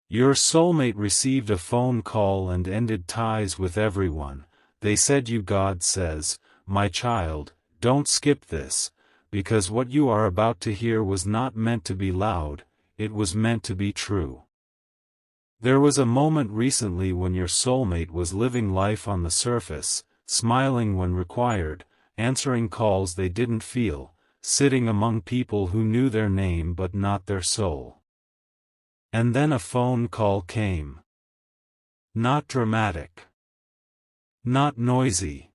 Your soulmate received a phone call and ended ties with everyone. They said God says, "My child, don't skip this, because what you are about to hear was not meant to be loud, it was meant to be true." There was a moment recently when your soulmate was living life on the surface, smiling when required, answering calls they didn't feel, sitting among people who knew their name but not their soul. And then a phone call came. Not dramatic. Not noisy.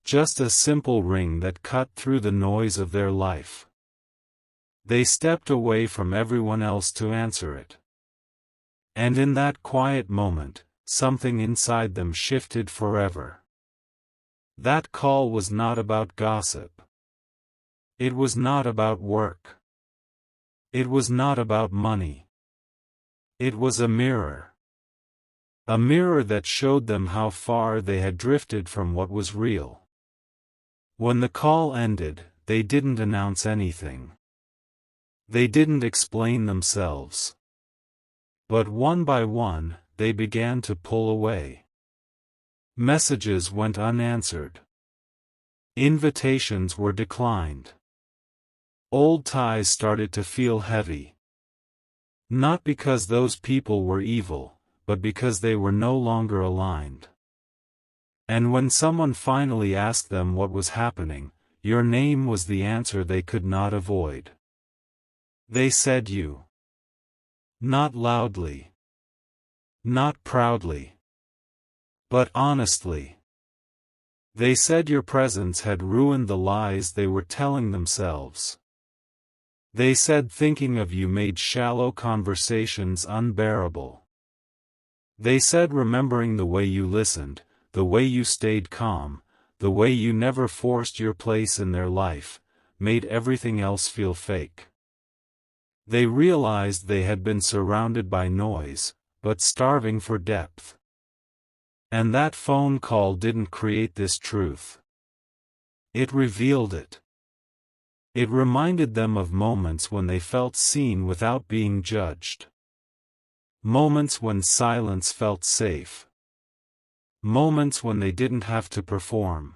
Just a simple ring that cut through the noise of their life. They stepped away from everyone else to answer it. And in that quiet moment, something inside them shifted forever. That call was not about gossip. It was not about work. It was not about money. It was a mirror. A mirror that showed them how far they had drifted from what was real. When the call ended, they didn't announce anything. They didn't explain themselves. But one by one, they began to pull away. Messages went unanswered. Invitations were declined. Old ties started to feel heavy. Not because those people were evil, but because they were no longer aligned. And when someone finally asked them what was happening, your name was the answer they could not avoid. They said you. Not loudly. Not proudly. But honestly. They said your presence had ruined the lies they were telling themselves. They said thinking of you made shallow conversations unbearable. They said remembering the way you listened, the way you stayed calm, the way you never forced your place in their life, made everything else feel fake. They realized they had been surrounded by noise, but starving for depth. And that phone call didn't create this truth. It revealed it. It reminded them of moments when they felt seen without being judged. Moments when silence felt safe. Moments when they didn't have to perform.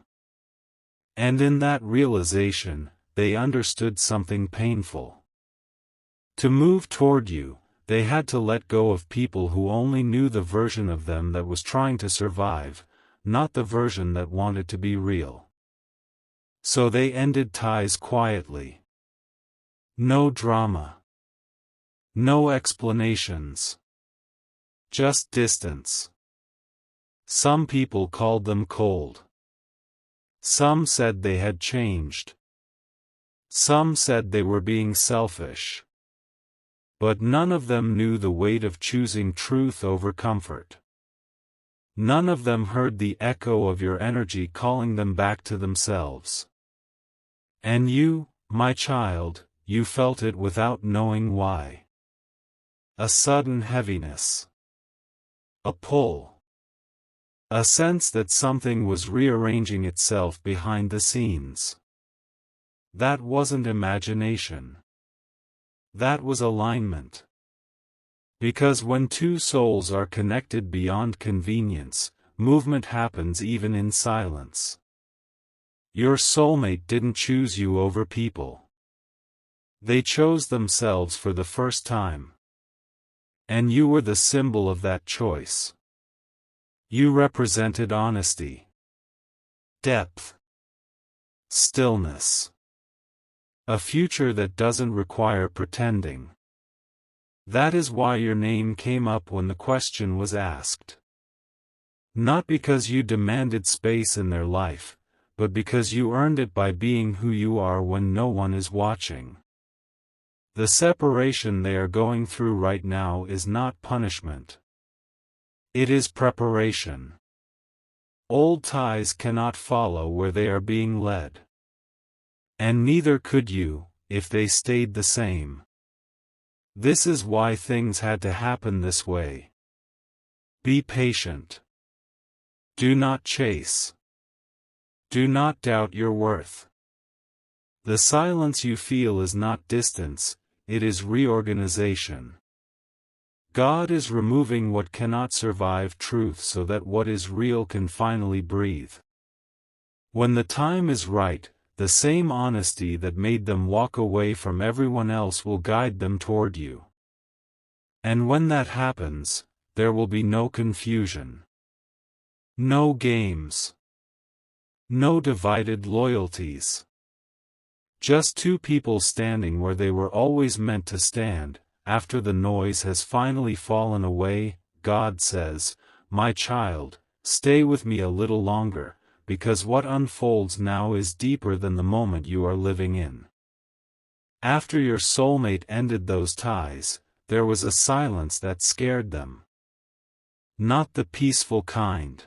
And in that realization, they understood something painful. To move toward you, they had to let go of people who only knew the version of them that was trying to survive, not the version that wanted to be real. So they ended ties quietly. No drama. No explanations. Just distance. Some people called them cold. Some said they had changed. Some said they were being selfish. But none of them knew the weight of choosing truth over comfort. None of them heard the echo of your energy calling them back to themselves. And you, my child, you felt it without knowing why. A sudden heaviness. A pull. A sense that something was rearranging itself behind the scenes. That wasn't imagination. That was alignment. Because when two souls are connected beyond convenience, movement happens even in silence. Your soulmate didn't choose you over people. They chose themselves for the first time. And you were the symbol of that choice. You represented honesty. Depth. Stillness. A future that doesn't require pretending. That is why your name came up when the question was asked. Not because you demanded space in their life, but because you earned it by being who you are when no one is watching. The separation they are going through right now is not punishment. It is preparation. Old ties cannot follow where they are being led. And neither could you, if they stayed the same. This is why things had to happen this way. Be patient. Do not chase. Do not doubt your worth. The silence you feel is not distance, it is reorganization. God is removing what cannot survive truth so that what is real can finally breathe. When the time is right, the same honesty that made them walk away from everyone else will guide them toward you. And when that happens, there will be no confusion. No games. No divided loyalties. Just two people standing where they were always meant to stand. After the noise has finally fallen away, God says, "My child, stay with me a little longer, because what unfolds now is deeper than the moment you are living in." After your soulmate ended those ties, there was a silence that scared them. Not the peaceful kind.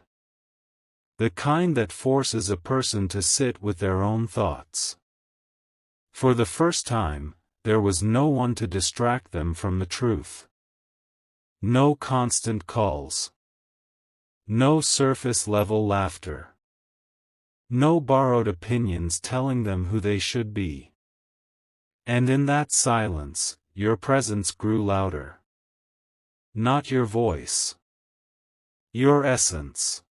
The kind that forces a person to sit with their own thoughts. For the first time, there was no one to distract them from the truth. No constant calls. No surface-level laughter. No borrowed opinions telling them who they should be. And in that silence, your presence grew louder. Not your voice. Your essence.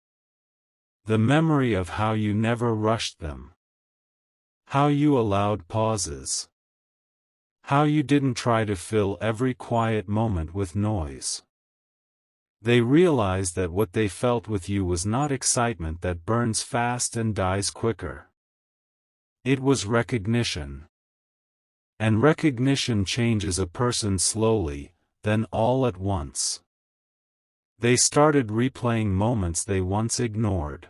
The memory of how you never rushed them. How you allowed pauses. How you didn't try to fill every quiet moment with noise. They realized that what they felt with you was not excitement that burns fast and dies quicker. It was recognition. And recognition changes a person slowly, then all at once. They started replaying moments they once ignored.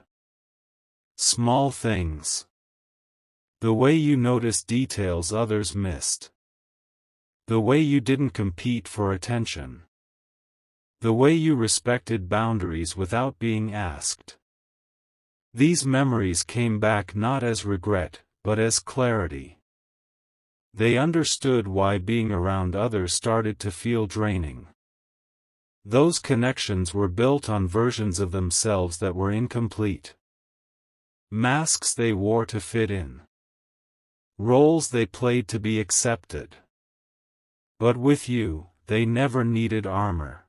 Small things. The way you noticed details others missed. The way you didn't compete for attention. The way you respected boundaries without being asked. These memories came back not as regret, but as clarity. They understood why being around others started to feel draining. Those connections were built on versions of themselves that were incomplete. Masks they wore to fit in. Roles they played to be accepted. But with you, they never needed armor.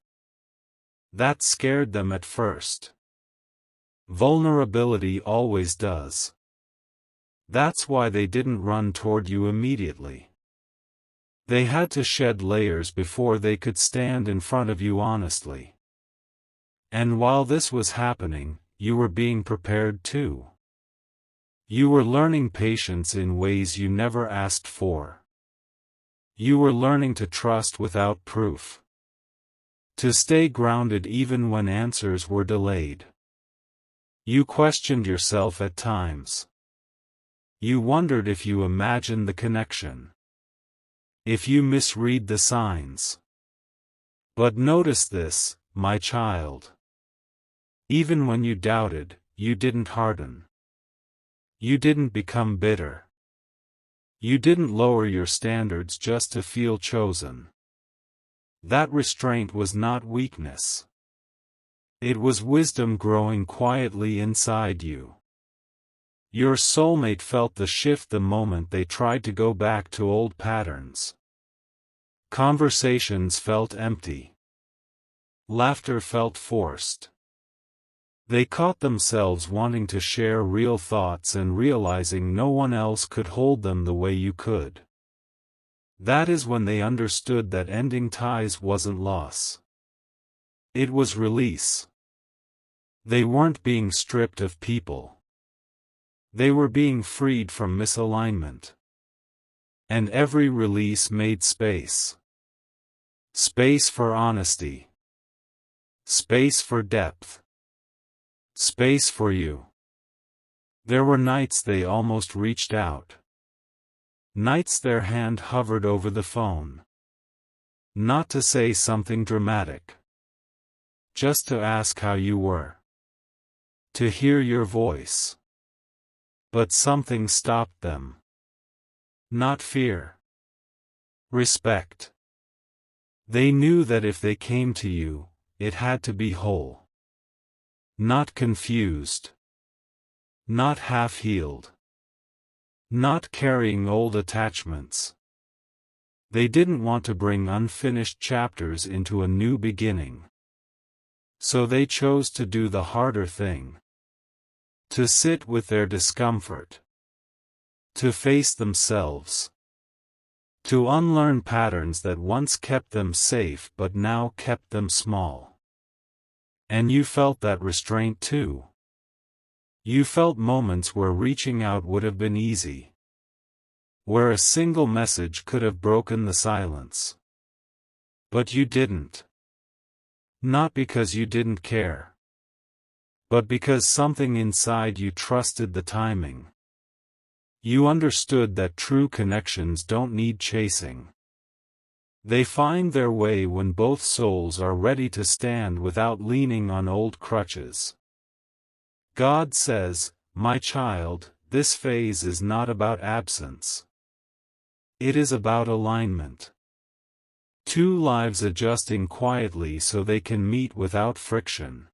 That scared them at first. Vulnerability always does. That's why they didn't run toward you immediately. They had to shed layers before they could stand in front of you honestly. And while this was happening, you were being prepared too. You were learning patience in ways you never asked for. You were learning to trust without proof. To stay grounded even when answers were delayed. You questioned yourself at times. You wondered if you imagined the connection. If you misread the signs. But notice this, my child. Even when you doubted, you didn't harden. You didn't become bitter. You didn't lower your standards just to feel chosen. That restraint was not weakness. It was wisdom growing quietly inside you. Your soulmate felt the shift the moment they tried to go back to old patterns. Conversations felt empty. Laughter felt forced. They caught themselves wanting to share real thoughts and realizing no one else could hold them the way you could. That is when they understood that ending ties wasn't loss. It was release. They weren't being stripped of people. They were being freed from misalignment. And every release made space. Space for honesty. Space for depth. Space for you. There were nights they almost reached out. Nights their hand hovered over the phone. Not to say something dramatic. Just to ask how you were. To hear your voice. But something stopped them. Not fear. Respect. They knew that if they came to you, it had to be whole. Not confused. Not half-healed. Not carrying old attachments. They didn't want to bring unfinished chapters into a new beginning. So they chose to do the harder thing. To sit with their discomfort. To face themselves. To unlearn patterns that once kept them safe but now kept them small. And you felt that restraint too. You felt moments where reaching out would have been easy. Where a single message could have broken the silence. But you didn't. Not because you didn't care. But because something inside you trusted the timing. You understood that true connections don't need chasing. They find their way when both souls are ready to stand without leaning on old crutches. God says, "My child, this phase is not about absence. It is about alignment. Two lives adjusting quietly so they can meet without friction.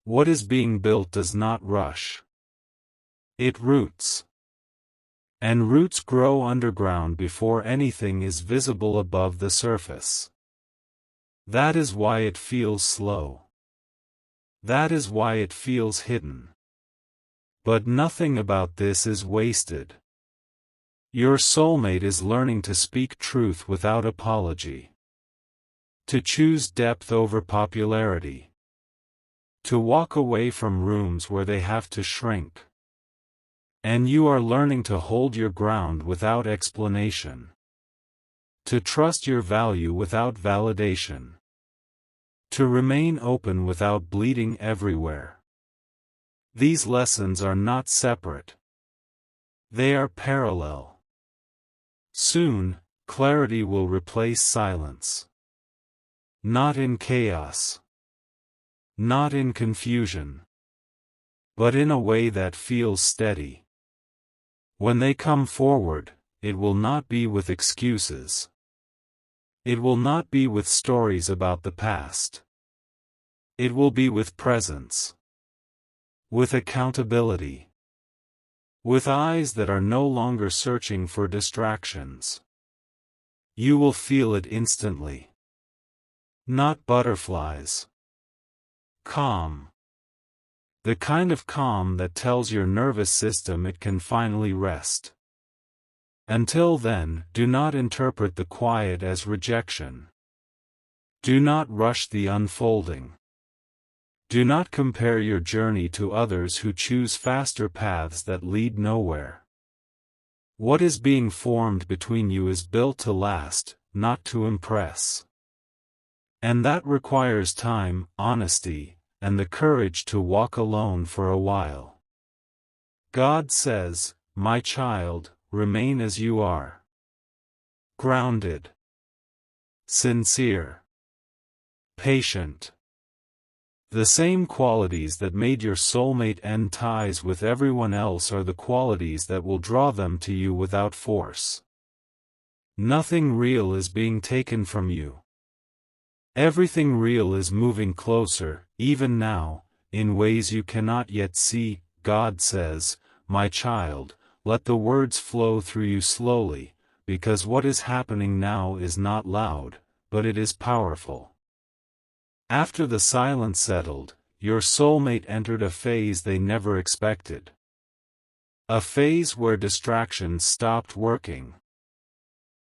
What is being built does not rush. It roots. And roots grow underground before anything is visible above the surface. That is why it feels slow. That is why it feels hidden. But nothing about this is wasted. Your soulmate is learning to speak truth without apology. To choose depth over popularity. To walk away from rooms where they have to shrink. And you are learning to hold your ground without explanation. To trust your value without validation. To remain open without bleeding everywhere. These lessons are not separate. They are parallel. Soon, clarity will replace silence. Not in chaos. Not in confusion. But in a way that feels steady. When they come forward, it will not be with excuses. It will not be with stories about the past. It will be with presence. With accountability. With eyes that are no longer searching for distractions. You will feel it instantly. Not butterflies. Calm. The kind of calm that tells your nervous system it can finally rest. Until then, do not interpret the quiet as rejection. Do not rush the unfolding. Do not compare your journey to others who choose faster paths that lead nowhere. What is being formed between you is built to last, not to impress. And that requires time, honesty, and the courage to walk alone for a while. God says, "My child, remain as you are. Grounded. Sincere. Patient. The same qualities that made your soulmate end ties with everyone else are the qualities that will draw them to you without force. Nothing real is being taken from you. Everything real is moving closer, even now, in ways you cannot yet see." God says, "My child, let the words flow through you slowly, because what is happening now is not loud, but it is powerful." After the silence settled, your soulmate entered a phase they never expected. A phase where distractions stopped working.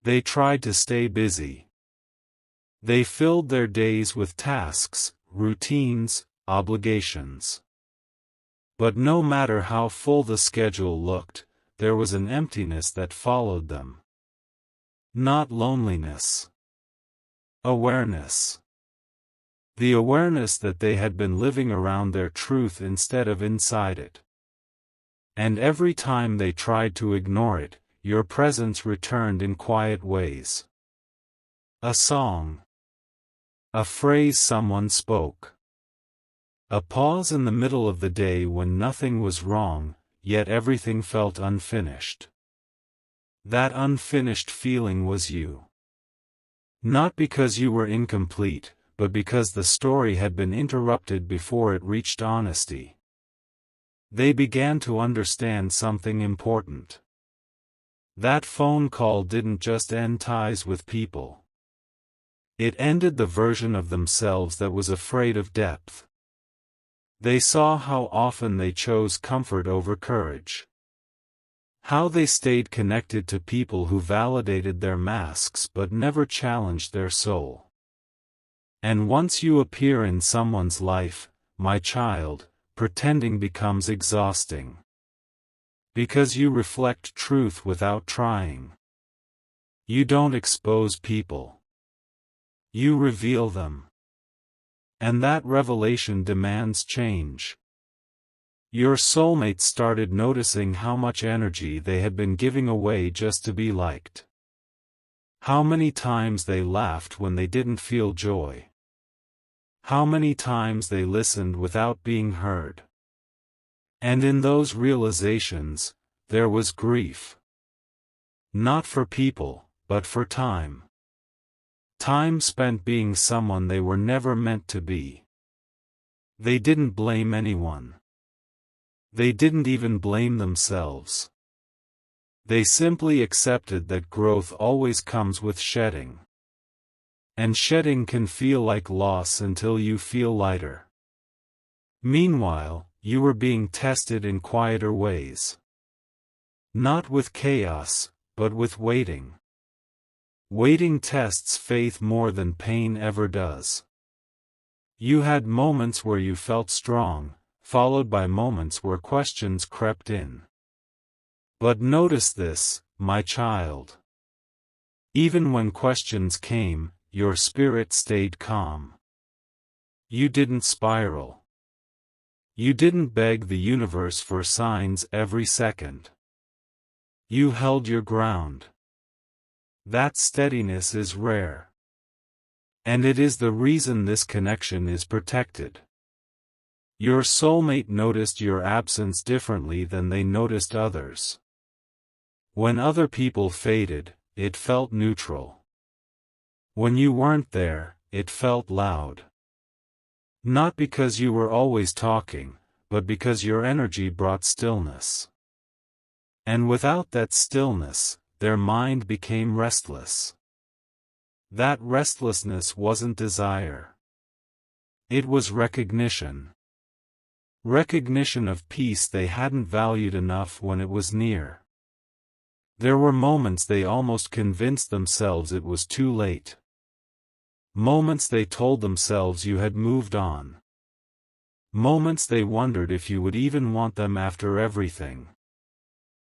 They tried to stay busy. They filled their days with tasks, routines, obligations. But no matter how full the schedule looked, there was an emptiness that followed them. Not loneliness. Awareness. The awareness that they had been living around their truth instead of inside it. And every time they tried to ignore it, your presence returned in quiet ways. A song. A phrase someone spoke. A pause in the middle of the day when nothing was wrong, yet everything felt unfinished. That unfinished feeling was you. Not because you were incomplete, but because the story had been interrupted before it reached honesty. They began to understand something important. That phone call didn't just end ties with people. It ended the version of themselves that was afraid of depth. They saw how often they chose comfort over courage. How they stayed connected to people who validated their masks but never challenged their soul. And once you appear in someone's life, my child, pretending becomes exhausting. Because you reflect truth without trying. You don't expose people. You reveal them. And that revelation demands change. Your soulmate started noticing how much energy they had been giving away just to be liked. How many times they laughed when they didn't feel joy. How many times they listened without being heard. And in those realizations, there was grief. Not for people, but for time. Time spent being someone they were never meant to be. They didn't blame anyone. They didn't even blame themselves. They simply accepted that growth always comes with shedding. And shedding can feel like loss until you feel lighter. Meanwhile, you were being tested in quieter ways. Not with chaos, but with waiting. Waiting tests faith more than pain ever does. You had moments where you felt strong, followed by moments where questions crept in. But notice this, my child. Even when questions came, your spirit stayed calm. You didn't spiral. You didn't beg the universe for signs every second. You held your ground. That steadiness is rare. And it is the reason this connection is protected. Your soulmate noticed your absence differently than they noticed others. When other people faded, it felt neutral. When you weren't there, it felt loud. Not because you were always talking, but because your energy brought stillness. And without that stillness, their mind became restless. That restlessness wasn't desire. It was recognition. Recognition of peace they hadn't valued enough when it was near. There were moments they almost convinced themselves it was too late. Moments they told themselves you had moved on. Moments they wondered if you would even want them after everything.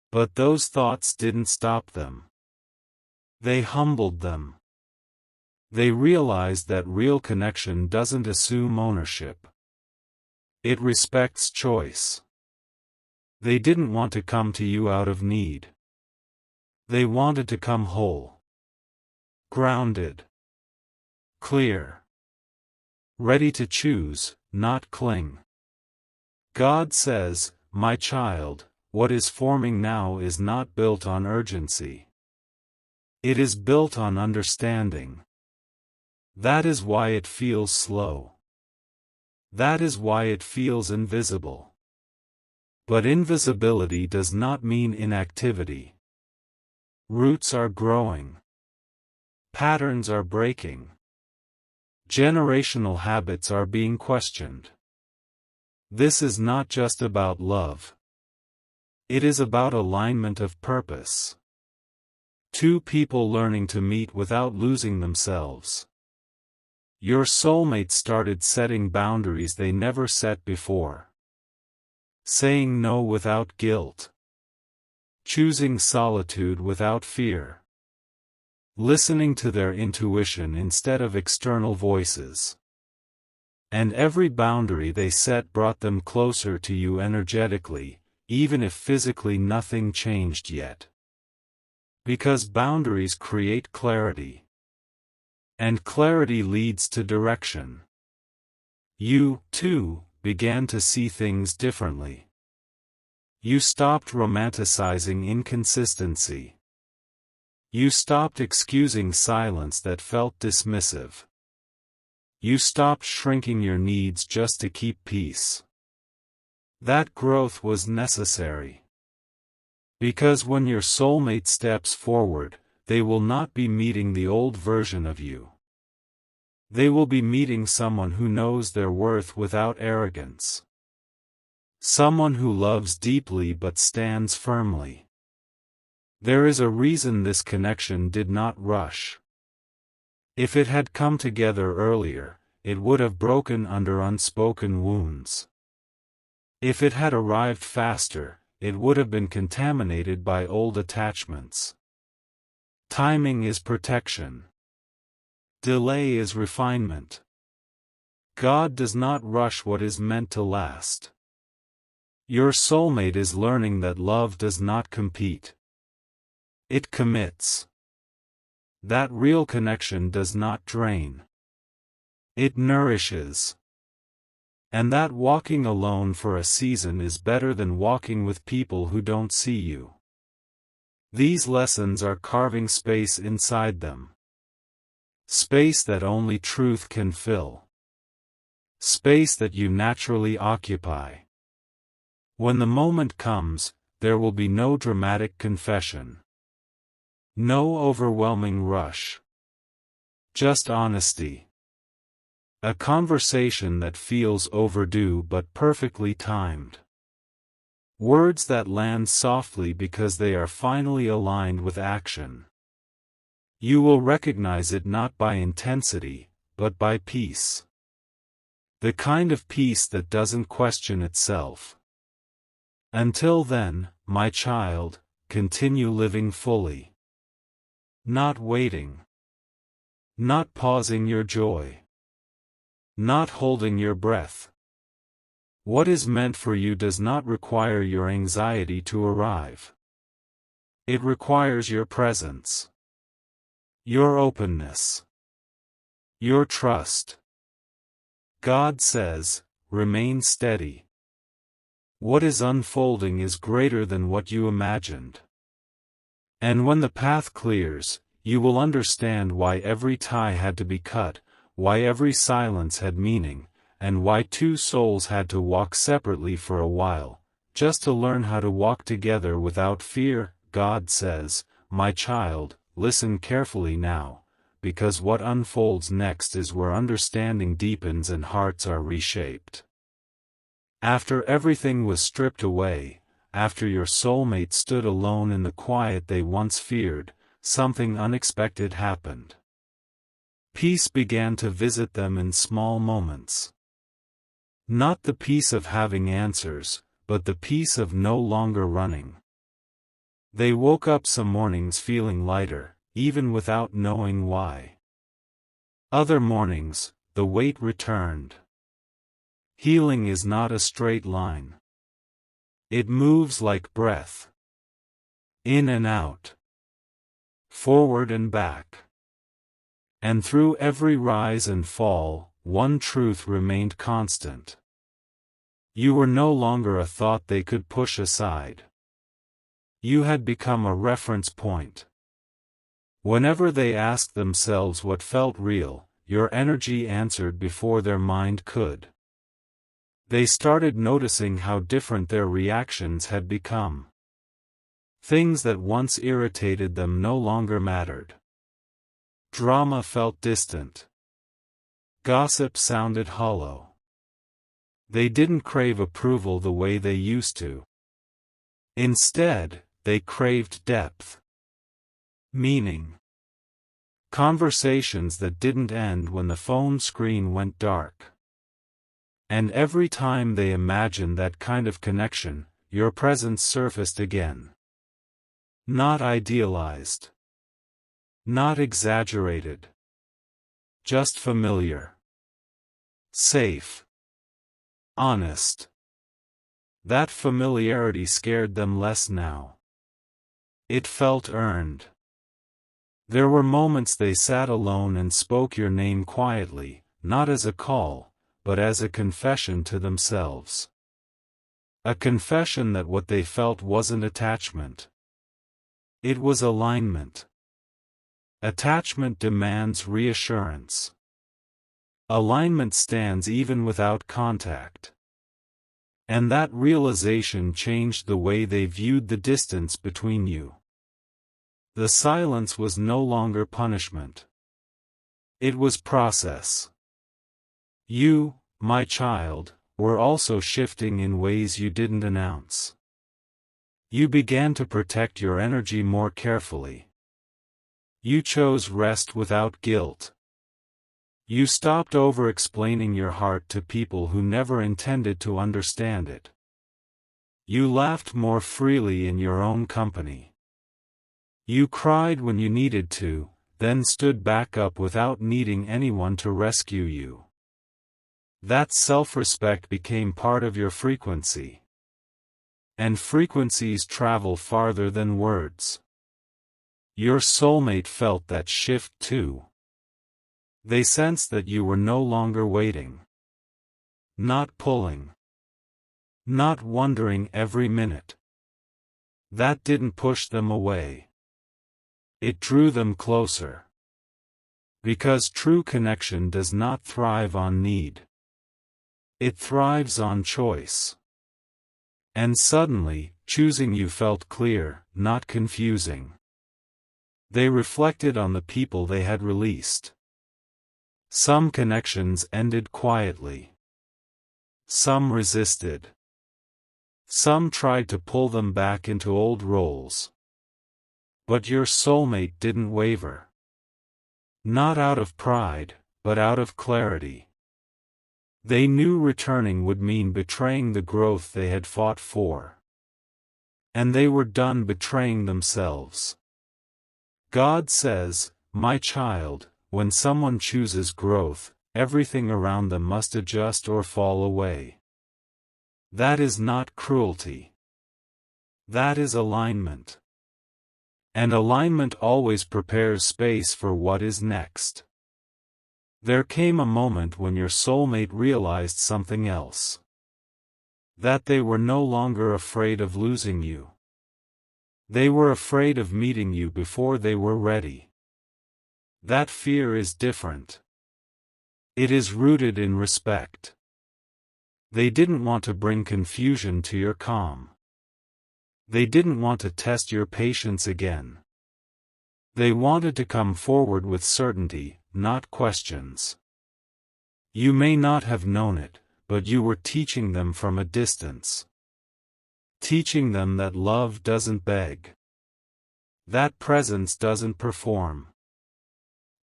But those thoughts didn't stop them. They humbled them. They realized that real connection doesn't assume ownership. It respects choice. They didn't want to come to you out of need. They wanted to come whole. Grounded. Clear. Ready to choose, not cling. God says, my child, what is forming now is not built on urgency. It is built on understanding. That is why it feels slow. That is why it feels invisible. But invisibility does not mean inactivity. Roots are growing. Patterns are breaking. Generational habits are being questioned. This is not just about love. It is about alignment of purpose. Two people learning to meet without losing themselves. Your soulmate started setting boundaries they never set before. Saying no without guilt. Choosing solitude without fear. Listening to their intuition instead of external voices. And every boundary they set brought them closer to you energetically, even if physically nothing changed yet. Because boundaries create clarity. And clarity leads to direction. You, too, began to see things differently. You stopped romanticizing inconsistency. You stopped excusing silence that felt dismissive. You stopped shrinking your needs just to keep peace. That growth was necessary. Because when your soulmate steps forward, they will not be meeting the old version of you. They will be meeting someone who knows their worth without arrogance. Someone who loves deeply but stands firmly. There is a reason this connection did not rush. If it had come together earlier, it would have broken under unspoken wounds. If it had arrived faster, it would have been contaminated by old attachments. Timing is protection. Delay is refinement. God does not rush what is meant to last. Your soulmate is learning that love does not compete. It commits. That real connection does not drain. It nourishes. And that walking alone for a season is better than walking with people who don't see you. These lessons are carving space inside them. Space that only truth can fill. Space that you naturally occupy. When the moment comes, there will be no dramatic confession. No overwhelming rush. Just honesty. A conversation that feels overdue but perfectly timed. Words that land softly because they are finally aligned with action. You will recognize it not by intensity, but by peace. The kind of peace that doesn't question itself. Until then, my child, continue living fully. Not waiting. Not pausing your joy. Not holding your breath. What is meant for you does not require your anxiety to arrive. It requires your presence. Your openness. Your trust. God says, remain steady. What is unfolding is greater than what you imagined. And when the path clears, you will understand why every tie had to be cut, why every silence had meaning, and why two souls had to walk separately for a while, just to learn how to walk together without fear. God says, my child, listen carefully now, because what unfolds next is where understanding deepens and hearts are reshaped. After everything was stripped away, after your soulmate stood alone in the quiet they once feared, something unexpected happened. Peace began to visit them in small moments. Not the peace of having answers, but the peace of no longer running. They woke up some mornings feeling lighter, even without knowing why. Other mornings, the weight returned. Healing is not a straight line. It moves like breath. In and out. Forward and back. And through every rise and fall, one truth remained constant. You were no longer a thought they could push aside. You had become a reference point. Whenever they asked themselves what felt real, your energy answered before their mind could. They started noticing how different their reactions had become. Things that once irritated them no longer mattered. Drama felt distant. Gossip sounded hollow. They didn't crave approval the way they used to. Instead, they craved depth. Meaning. Conversations that didn't end when the phone screen went dark. And every time they imagined that kind of connection, your presence surfaced again. Not idealized. Not exaggerated. Just familiar. Safe. Honest. That familiarity scared them less now. It felt earned. There were moments they sat alone and spoke your name quietly, not as a call, but as a confession to themselves. A confession that what they felt wasn't attachment. It was alignment. Attachment demands reassurance. Alignment stands even without contact. And that realization changed the way they viewed the distance between you. The silence was no longer punishment. It was process. You, my child, were also shifting in ways you didn't announce. You began to protect your energy more carefully. You chose rest without guilt. You stopped over-explaining your heart to people who never intended to understand it. You laughed more freely in your own company. You cried when you needed to, then stood back up without needing anyone to rescue you. That self-respect became part of your frequency. And frequencies travel farther than words. Your soulmate felt that shift too. They sensed that you were no longer waiting. Not pulling. Not wondering every minute. That didn't push them away. It drew them closer. Because true connection does not thrive on need. It thrives on choice. And suddenly, choosing you felt clear, not confusing. They reflected on the people they had released. Some connections ended quietly. Some resisted. Some tried to pull them back into old roles. But your soulmate didn't waver. Not out of pride, but out of clarity. They knew returning would mean betraying the growth they had fought for. And they were done betraying themselves. God says, "My child, when someone chooses growth, everything around them must adjust or fall away." That is not cruelty. That is alignment. And alignment always prepares space for what is next. There came a moment when your soulmate realized something else. That they were no longer afraid of losing you. They were afraid of meeting you before they were ready. That fear is different. It is rooted in respect. They didn't want to bring confusion to your calm. They didn't want to test your patience again. They wanted to come forward with certainty, not questions. You may not have known it, but you were teaching them from a distance. Teaching them that love doesn't beg. That presence doesn't perform.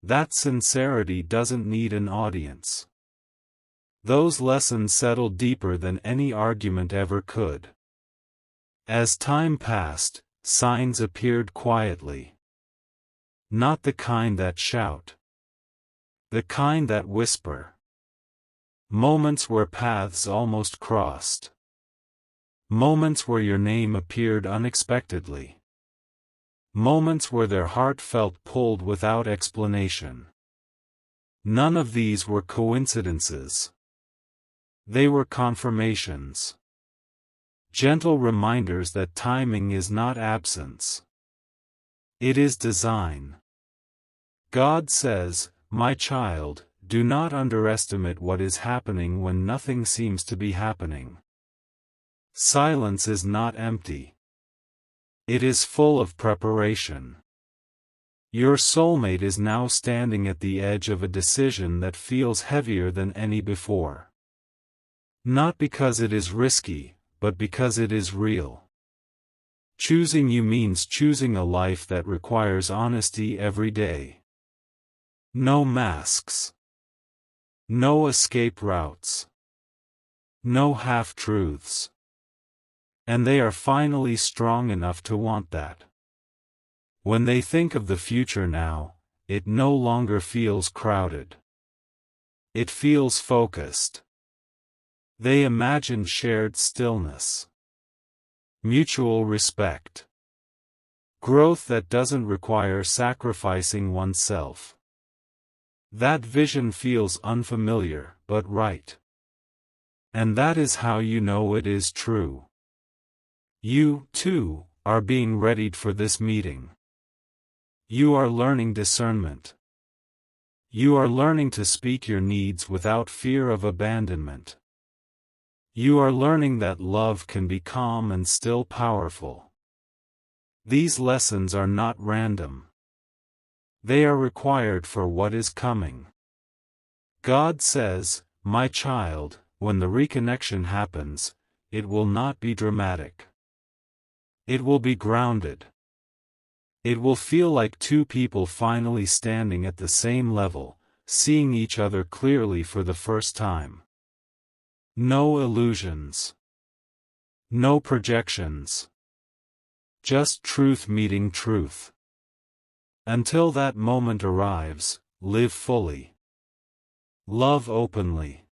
That sincerity doesn't need an audience. Those lessons settled deeper than any argument ever could. As time passed, signs appeared quietly. Not the kind that shout. The kind that whisper. Moments where paths almost crossed. Moments where your name appeared unexpectedly. Moments where their heart felt pulled without explanation. None of these were coincidences. They were confirmations. Gentle reminders that timing is not absence. It is design. God says, "My child, do not underestimate what is happening when nothing seems to be happening." Silence is not empty. It is full of preparation. Your soulmate is now standing at the edge of a decision that feels heavier than any before. Not because it is risky, but because it is real. Choosing you means choosing a life that requires honesty every day. No masks. No escape routes. No half-truths. And they are finally strong enough to want that. When they think of the future now, it no longer feels crowded. It feels focused. They imagine shared stillness. Mutual respect. Growth that doesn't require sacrificing oneself. That vision feels unfamiliar, but right. And that is how you know it is true. You, too, are being readied for this meeting. You are learning discernment. You are learning to speak your needs without fear of abandonment. You are learning that love can be calm and still powerful. These lessons are not random. They are required for what is coming. God says, "My child, when the reconnection happens, it will not be dramatic. It will be grounded. It will feel like two people finally standing at the same level, seeing each other clearly for the first time. No illusions. No projections. Just truth meeting truth. Until that moment arrives, live fully. Love openly.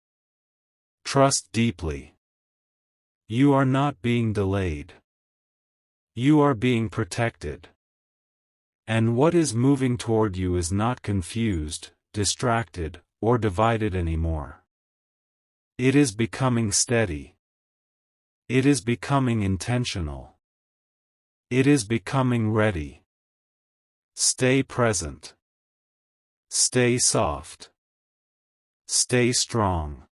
Trust deeply. You are not being delayed. You are being protected. And what is moving toward you is not confused, distracted, or divided anymore. It is becoming steady. It is becoming intentional. It is becoming ready. Stay present. Stay soft. Stay strong.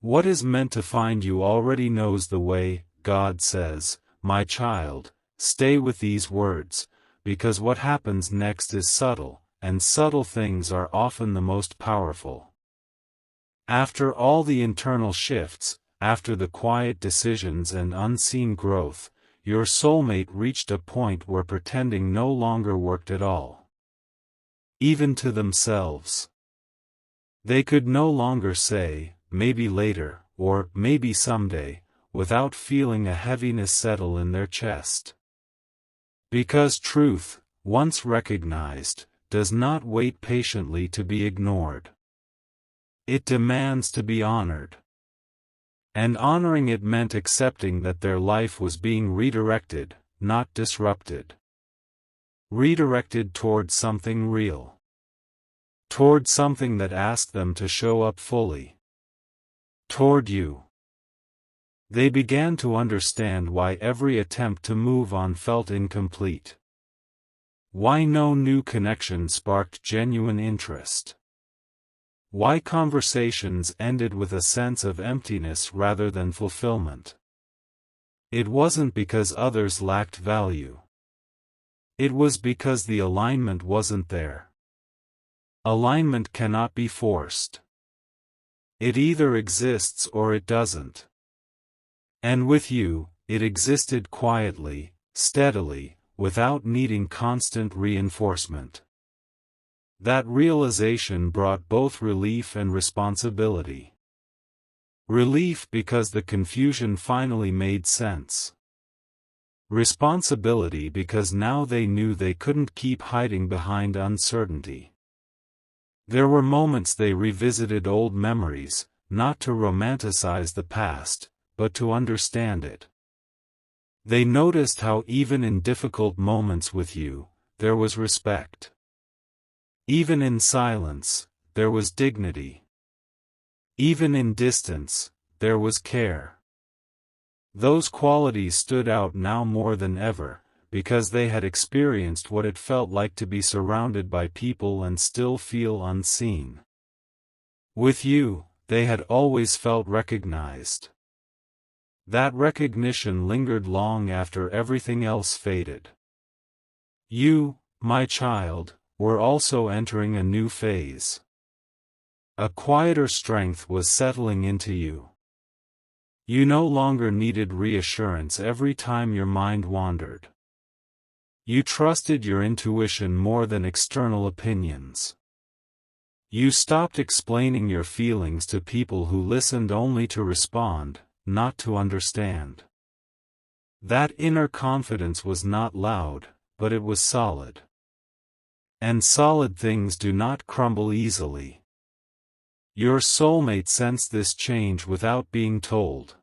What is meant to find you already knows the way. God says, "My child, stay with these words, because what happens next is subtle, and subtle things are often the most powerful." After all the internal shifts, after the quiet decisions and unseen growth, your soulmate reached a point where pretending no longer worked at all. Even to themselves. They could no longer say, "Maybe later," or "Maybe someday," without feeling a heaviness settle in their chest. Because truth, once recognized, does not wait patiently to be ignored. It demands to be honored. And honoring it meant accepting that their life was being redirected, not disrupted. Redirected toward something real. Toward something that asked them to show up fully. Toward you. They began to understand why every attempt to move on felt incomplete. Why no new connection sparked genuine interest. Why conversations ended with a sense of emptiness rather than fulfillment. It wasn't because others lacked value. It was because the alignment wasn't there. Alignment cannot be forced. It either exists or it doesn't. And with you, it existed quietly, steadily, without needing constant reinforcement. That realization brought both relief and responsibility. Relief because the confusion finally made sense. Responsibility because now they knew they couldn't keep hiding behind uncertainty. There were moments they revisited old memories, not to romanticize the past, but to understand it. They noticed how even in difficult moments with you, there was respect. Even in silence, there was dignity. Even in distance, there was care. Those qualities stood out now more than ever, because they had experienced what it felt like to be surrounded by people and still feel unseen. With you, they had always felt recognized. That recognition lingered long after everything else faded. You, my child, were also entering a new phase. A quieter strength was settling into you. You no longer needed reassurance every time your mind wandered. You trusted your intuition more than external opinions. You stopped explaining your feelings to people who listened only to respond, not to understand. That inner confidence was not loud, but it was solid. And solid things do not crumble easily. Your soulmate sensed this change without being told.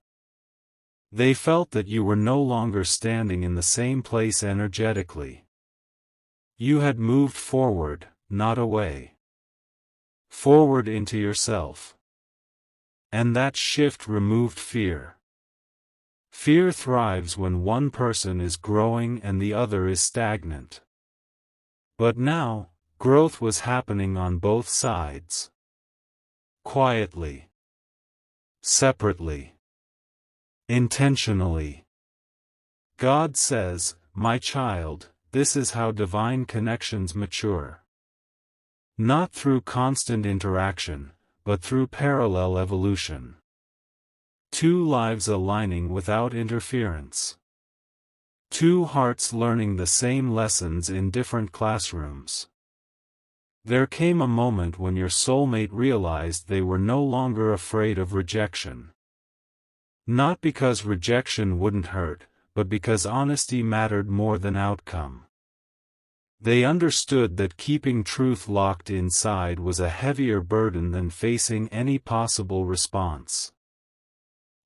They felt that you were no longer standing in the same place energetically. You had moved forward, not away. Forward into yourself. And that shift removed fear. Fear thrives when one person is growing and the other is stagnant. But now, growth was happening on both sides. Quietly. Separately. Intentionally. God says, "My child, this is how divine connections mature. Not through constant interaction, but through parallel evolution. Two lives aligning without interference. Two hearts learning the same lessons in different classrooms." There came a moment when your soulmate realized they were no longer afraid of rejection. Not because rejection wouldn't hurt, but because honesty mattered more than outcome. They understood that keeping truth locked inside was a heavier burden than facing any possible response.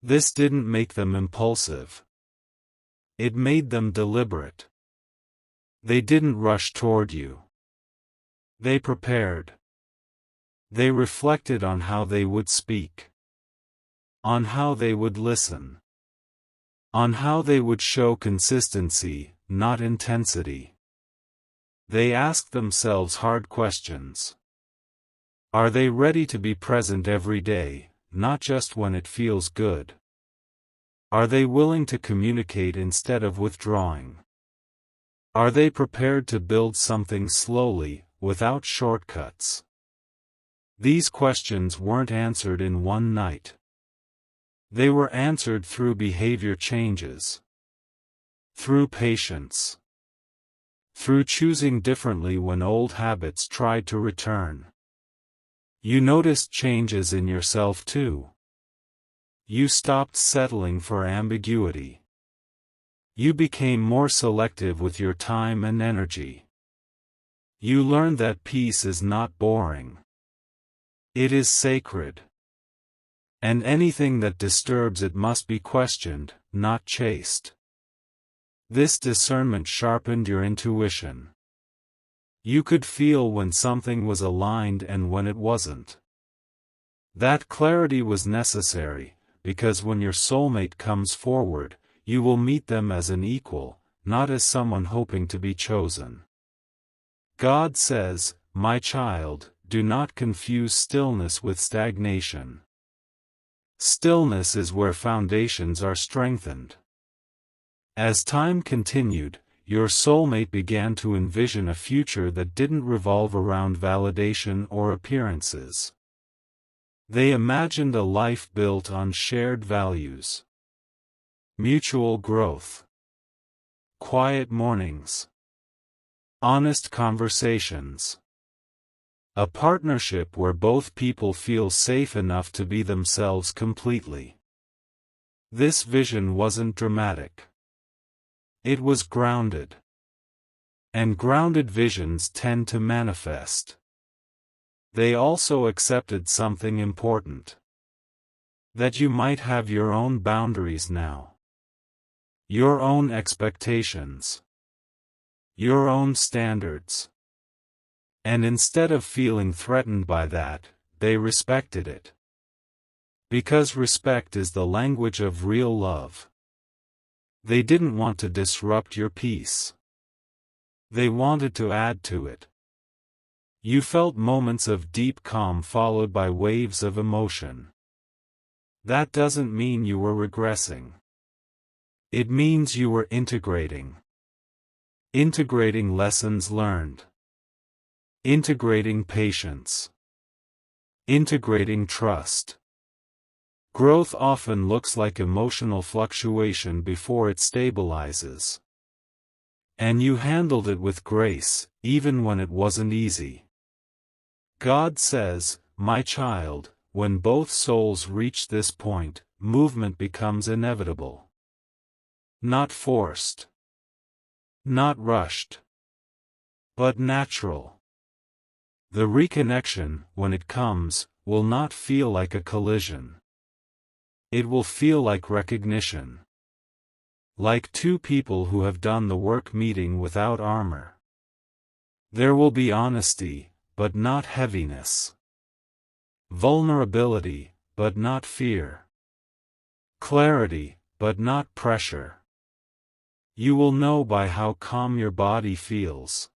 This didn't make them impulsive. It made them deliberate. They didn't rush toward you. They prepared. They reflected on how they would speak. On how they would listen. On how they would show consistency, not intensity. They asked themselves hard questions. Are they ready to be present every day, not just when it feels good? Are they willing to communicate instead of withdrawing? Are they prepared to build something slowly, without shortcuts? These questions weren't answered in one night. They were answered through behavior changes. Through patience. Through choosing differently when old habits tried to return. You noticed changes in yourself too. You stopped settling for ambiguity. You became more selective with your time and energy. You learned that peace is not boring. It is sacred. And anything that disturbs it must be questioned, not chased. This discernment sharpened your intuition. You could feel when something was aligned and when it wasn't. That clarity was necessary, because when your soulmate comes forward, you will meet them as an equal, not as someone hoping to be chosen. God says, "My child, do not confuse stillness with stagnation." Stillness is where foundations are strengthened. As time continued, your soulmate began to envision a future that didn't revolve around validation or appearances. They imagined a life built on shared values. Mutual growth. Quiet mornings. Honest conversations. A partnership where both people feel safe enough to be themselves completely. This vision wasn't dramatic. It was grounded. And grounded visions tend to manifest. They also accepted something important. That you might have your own boundaries now. Your own expectations. Your own standards. And instead of feeling threatened by that, they respected it. Because respect is the language of real love. They didn't want to disrupt your peace. They wanted to add to it. You felt moments of deep calm followed by waves of emotion. That doesn't mean you were regressing. It means you were integrating. Integrating lessons learned. Integrating patience. Integrating trust. Growth often looks like emotional fluctuation before it stabilizes. And you handled it with grace, even when it wasn't easy. God says, "My child, when both souls reach this point, movement becomes inevitable. Not forced. Not rushed. But natural. The reconnection, when it comes, will not feel like a collision. It will feel like recognition. Like two people who have done the work meeting without armor. There will be honesty, but not heaviness. Vulnerability, but not fear. Clarity, but not pressure. You will know by how calm your body feels.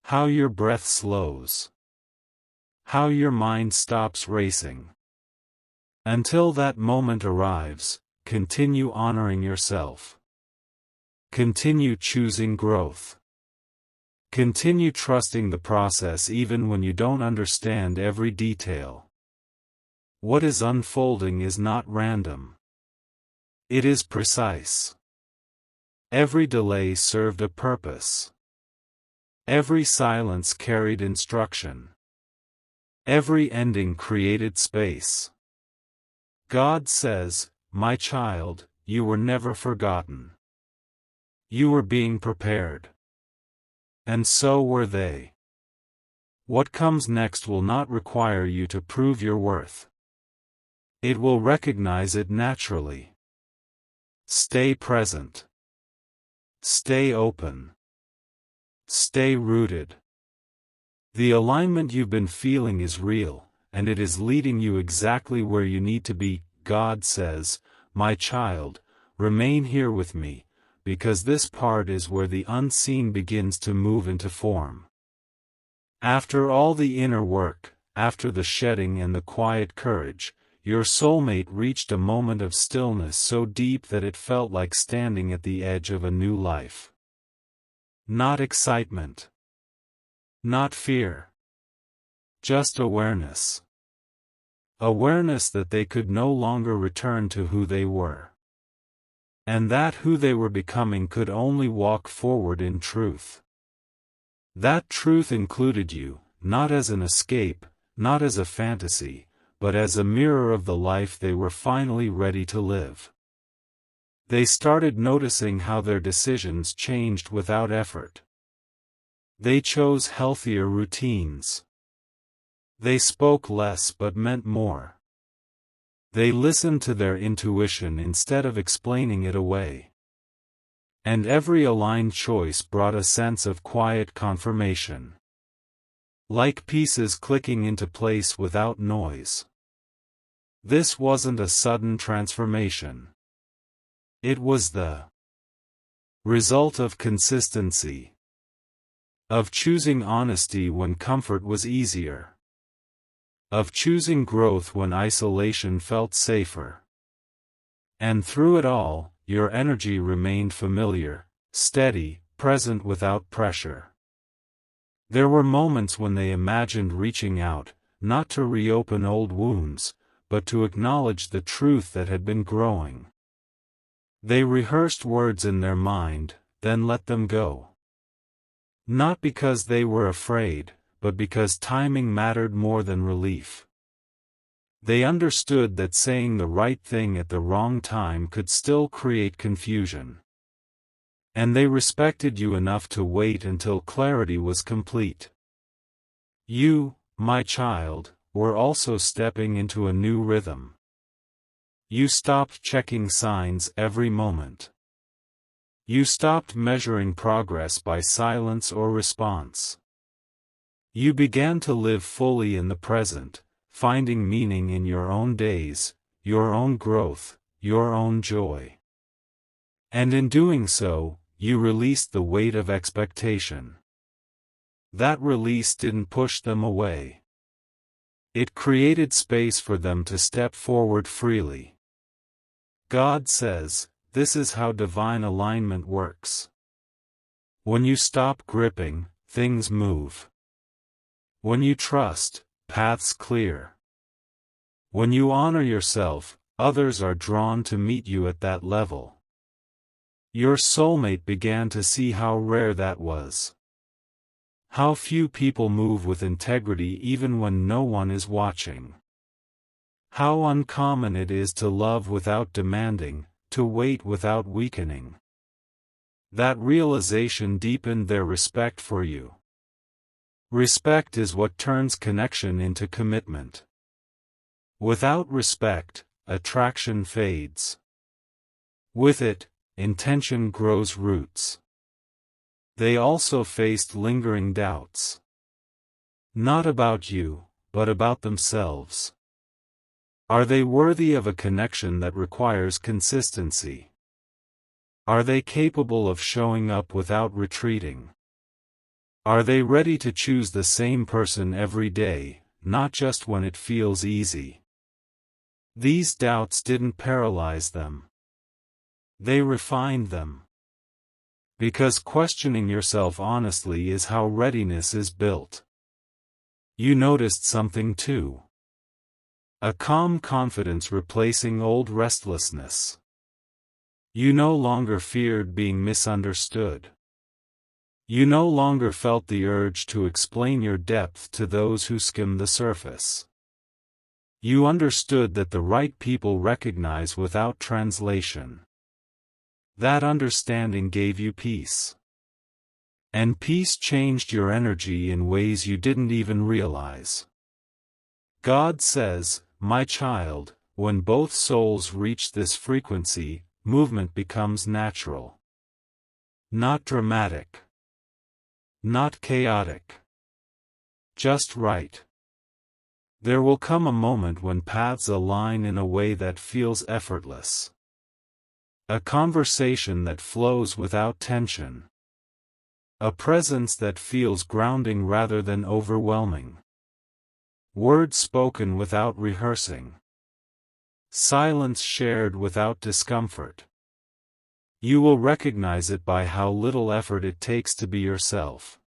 How your breath slows. How your mind stops racing. Until that moment arrives, continue honoring yourself. Continue choosing growth. Continue trusting the process even when you don't understand every detail. What is unfolding is not random. It is precise. Every delay served a purpose. Every silence carried instruction. Every ending created space. God says, "My child, you were never forgotten. You were being prepared." And so were they. What comes next will not require you to prove your worth. It will recognize it naturally. Stay present. Stay open. Stay rooted. The alignment you've been feeling is real, and it is leading you exactly where you need to be. God says, "My child, remain here with me, because this part is where the unseen begins to move into form." After all the inner work, after the shedding and the quiet courage, your soulmate reached a moment of stillness so deep that it felt like standing at the edge of a new life. Not excitement. Not fear. Just awareness. Awareness that they could no longer return to who they were. And that who they were becoming could only walk forward in truth. That truth included you, not as an escape, not as a fantasy, but as a mirror of the life they were finally ready to live. They started noticing how their decisions changed without effort. They chose healthier routines. They spoke less but meant more. They listened to their intuition instead of explaining it away. And every aligned choice brought a sense of quiet confirmation. Like pieces clicking into place without noise. This wasn't a sudden transformation. It was the result of consistency. Of choosing honesty when comfort was easier. Of choosing growth when isolation felt safer. And through it all, your energy remained familiar, steady, present without pressure. There were moments when they imagined reaching out, not to reopen old wounds, but to acknowledge the truth that had been growing. They rehearsed words in their mind, then let them go. Not because they were afraid, but because timing mattered more than relief. They understood that saying the right thing at the wrong time could still create confusion. And they respected you enough to wait until clarity was complete. You, my child, were also stepping into a new rhythm. You stopped checking signs every moment. You stopped measuring progress by silence or response. You began to live fully in the present, finding meaning in your own days, your own growth, your own joy. And in doing so, you released the weight of expectation. That release didn't push them away. It created space for them to step forward freely. God says, this is how divine alignment works. When you stop gripping, things move. When you trust, paths clear. When you honor yourself, others are drawn to meet you at that level. Your soulmate began to see how rare that was. How few people move with integrity even when no one is watching. How uncommon it is to love without demanding, to wait without weakening. That realization deepened their respect for you. Respect is what turns connection into commitment. Without respect, attraction fades. With it, intention grows roots. They also faced lingering doubts. Not about you, but about themselves. Are they worthy of a connection that requires consistency? Are they capable of showing up without retreating? Are they ready to choose the same person every day, not just when it feels easy? These doubts didn't paralyze them. They refined them. Because questioning yourself honestly is how readiness is built. You noticed something too. A calm confidence replacing old restlessness. You no longer feared being misunderstood. You no longer felt the urge to explain your depth to those who skim the surface. You understood that the right people recognize without translation. That understanding gave you peace. And peace changed your energy in ways you didn't even realize. God says, "My child, when both souls reach this frequency, movement becomes natural. Not dramatic. Not chaotic. Just right. There will come a moment when paths align in a way that feels effortless. A conversation that flows without tension. A presence that feels grounding rather than overwhelming. Words spoken without rehearsing. Silence shared without discomfort. You will recognize it by how little effort it takes to be yourself.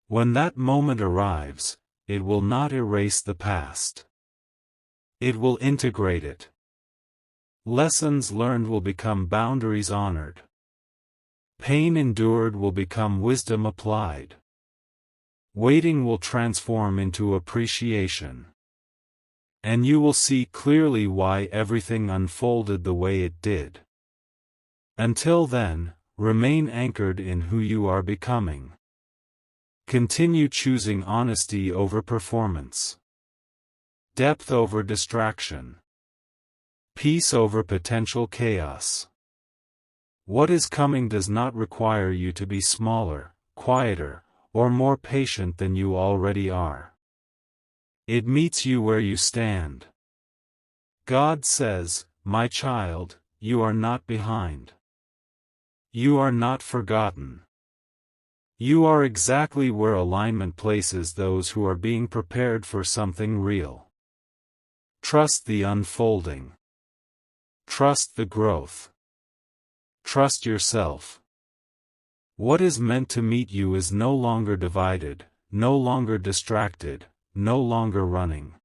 When that moment arrives, it will not erase the past. It will integrate it. Lessons learned will become boundaries honored. Pain endured will become wisdom applied. Waiting will transform into appreciation. And you will see clearly why everything unfolded the way it did. Until then, remain anchored in who you are becoming. Continue choosing honesty over performance. Depth over distraction. Peace over potential chaos. What is coming does not require you to be smaller, quieter, or more patient than you already are. It meets you where you stand. God says, "My child, you are not behind. You are not forgotten. You are exactly where alignment places those who are being prepared for something real. Trust the unfolding. Trust the growth. Trust yourself. What is meant to meet you is no longer divided, no longer distracted, no longer running.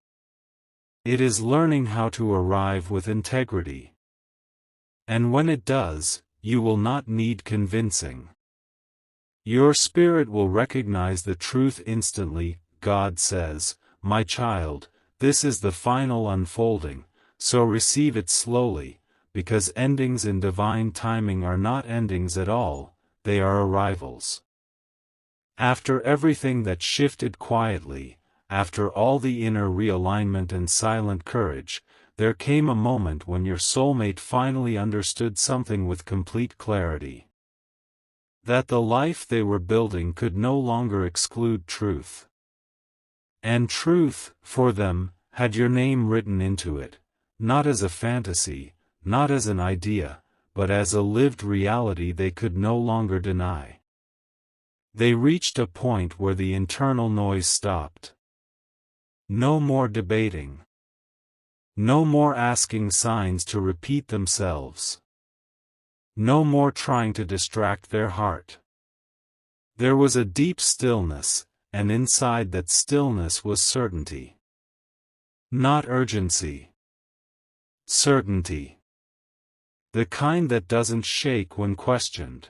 It is learning how to arrive with integrity. And when it does, you will not need convincing. Your spirit will recognize the truth instantly. God says, "My child, this is the final unfolding, so receive it slowly, because endings in divine timing are not endings at all, they are arrivals." After everything that shifted quietly, after all the inner realignment and silent courage, there came a moment when your soulmate finally understood something with complete clarity. That the life they were building could no longer exclude truth. And truth, for them, had your name written into it, not as a fantasy, not as an idea, but as a lived reality they could no longer deny. They reached a point where the internal noise stopped. No more debating. No more asking signs to repeat themselves. No more trying to distract their heart. There was a deep stillness, and inside that stillness was certainty. Not urgency. Certainty. The kind that doesn't shake when questioned.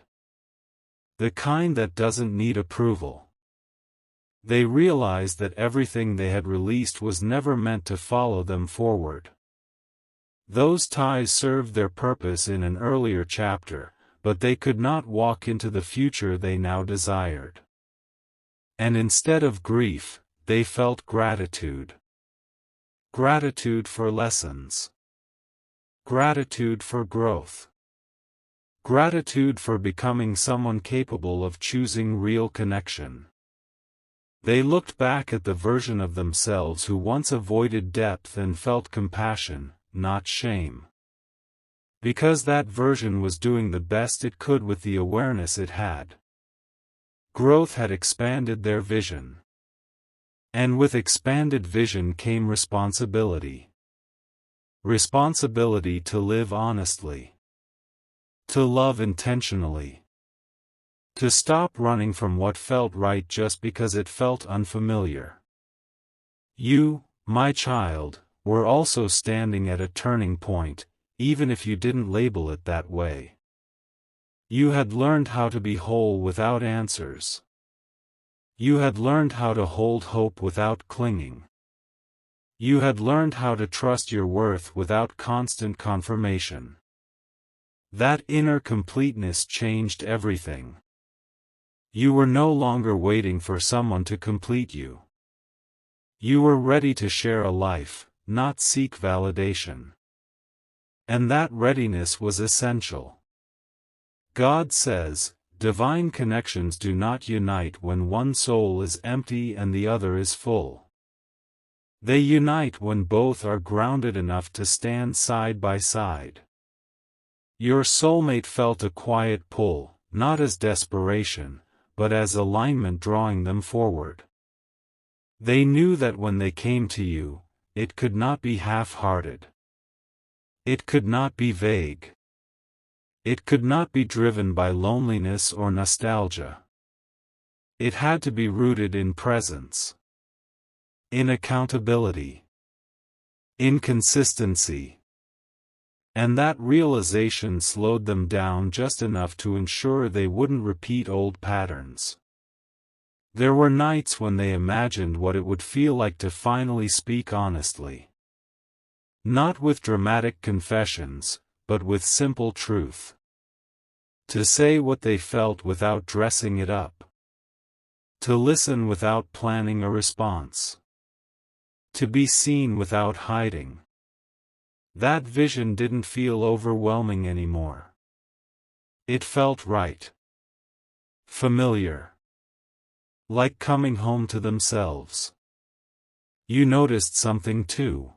The kind that doesn't need approval. They realized that everything they had released was never meant to follow them forward. Those ties served their purpose in an earlier chapter, but they could not walk into the future they now desired. And instead of grief, they felt gratitude. Gratitude for lessons. Gratitude for growth. Gratitude for becoming someone capable of choosing real connection. They looked back at the version of themselves who once avoided depth and felt compassion, not shame. Because that version was doing the best it could with the awareness it had. Growth had expanded their vision. And with expanded vision came responsibility. Responsibility to live honestly. To love intentionally. To stop running from what felt right just because it felt unfamiliar. You, my child, were also standing at a turning point, even if you didn't label it that way. You had learned how to be whole without answers. You had learned how to hold hope without clinging. You had learned how to trust your worth without constant confirmation. That inner completeness changed everything. You were no longer waiting for someone to complete you. You were ready to share a life, not seek validation. And that readiness was essential. God says, divine connections do not unite when one soul is empty and the other is full. They unite when both are grounded enough to stand side by side. Your soulmate felt a quiet pull, not as desperation, but as alignment drawing them forward. They knew that when they came to you, it could not be half-hearted. It could not be vague. It could not be driven by loneliness or nostalgia. It had to be rooted in presence. In accountability. In consistency. And that realization slowed them down just enough to ensure they wouldn't repeat old patterns. There were nights when they imagined what it would feel like to finally speak honestly. Not with dramatic confessions, but with simple truth. To say what they felt without dressing it up. To listen without planning a response. To be seen without hiding. That vision didn't feel overwhelming anymore. It felt right. Familiar. Like coming home to themselves. You noticed something too.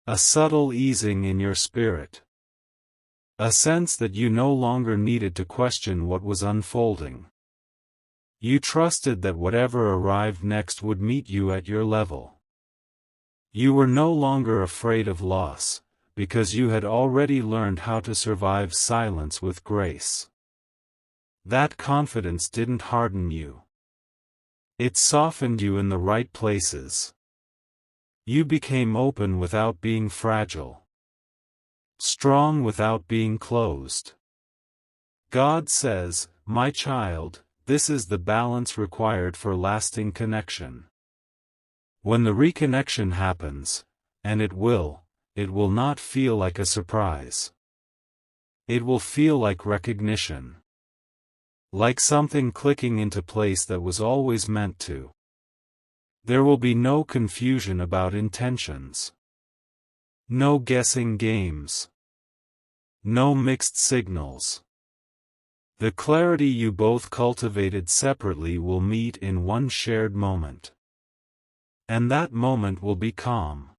A subtle easing in your spirit. A sense that you no longer needed to question what was unfolding. You trusted that whatever arrived next would meet you at your level. You were no longer afraid of loss, because you had already learned how to survive silence with grace. That confidence didn't harden you. It softened you in the right places. You became open without being fragile. Strong without being closed. God says, my child, this is the balance required for lasting connection. When the reconnection happens, and it will not feel like a surprise. It will feel like recognition. Like something clicking into place that was always meant to. There will be no confusion about intentions. No guessing games. No mixed signals. The clarity you both cultivated separately will meet in one shared moment. And that moment will be calm.